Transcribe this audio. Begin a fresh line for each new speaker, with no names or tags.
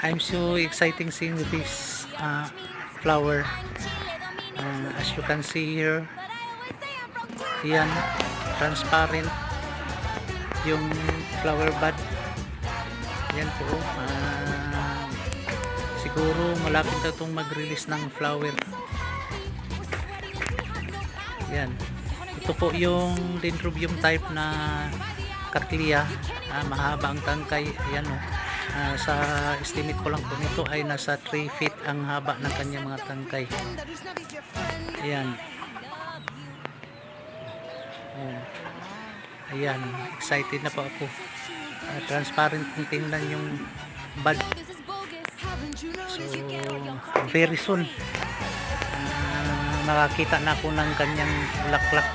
I'm so exciting seeing this flower. As you can see here, yan, transparent yung flower bud. Yan po. Siguro malapit na itong mag-release ng flower. Yan. Ito po yung Dendrobium type na Cattleya. Mahaba ang tangkay. Ayan o. Sa estimate ko lang po nito ay nasa 3 feet ang haba ng kanyang mga tangkay. Ayan. Ayan. Excited na po ako. Transparent kung tingnan yung bud. So, very soon makakita na ako ng kanyang bulaklak.